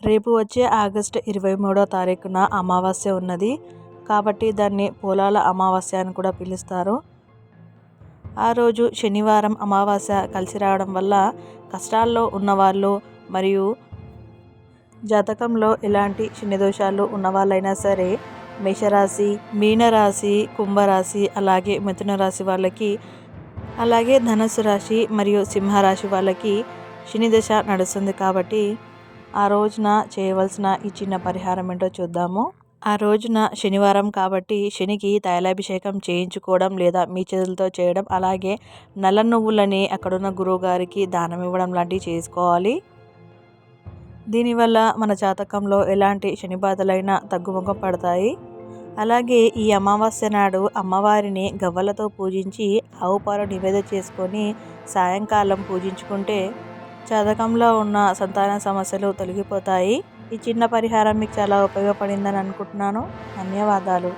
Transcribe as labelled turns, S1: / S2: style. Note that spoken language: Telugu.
S1: రేపు వచ్చే ఆగస్టు 23వ తారీఖున అమావాస్య ఉన్నది కాబట్టి దాన్ని పోలాల అమావాస్య అని కూడా పిలుస్తారు. ఆ రోజు శనివారం అమావాస్య కలిసి రావడం వల్ల కష్టాల్లో ఉన్నవాళ్ళు మరియు జాతకంలో ఎలాంటి శని దోషాలు ఉన్నవాళ్ళైనా సరే మేషరాశి, మీనరాశి, కుంభరాశి, అలాగే మిథున రాశి వాళ్ళకి, అలాగే ధనుసు రాశి మరియు సింహరాశి వాళ్ళకి శని దశ నడుస్తుంది కాబట్టి ఆ రోజున చేయవలసిన ఈ చిన్న పరిహారం ఏంటో చూద్దాము. ఆ రోజున శనివారం కాబట్టి శనికి తైలాభిషేకం చేయించుకోవడం లేదా మీ చేతులతో చేయడం, అలాగే నల్ల నువ్వులని అక్కడున్న గురువు గారికి దానం ఇవ్వడం లాంటివి చేసుకోవాలి. దీనివల్ల మన జాతకంలో ఎలాంటి శని బాధలైనా తగ్గుముఖం పడతాయి. అలాగే ఈ అమావాస్య నాడు అమ్మవారిని గవ్వలతో పూజించి ఆవు పాలు నివేదన చేసుకొని సాయంకాలం పూజించుకుంటే జాతకంలో ఉన్న సంతాన సమస్యలు తొలగిపోతాయి. ఈ చిన్న పరిహారం మీకు చాలా ఉపయోగపడిందని అనుకుంటున్నాను. ధన్యవాదాలు.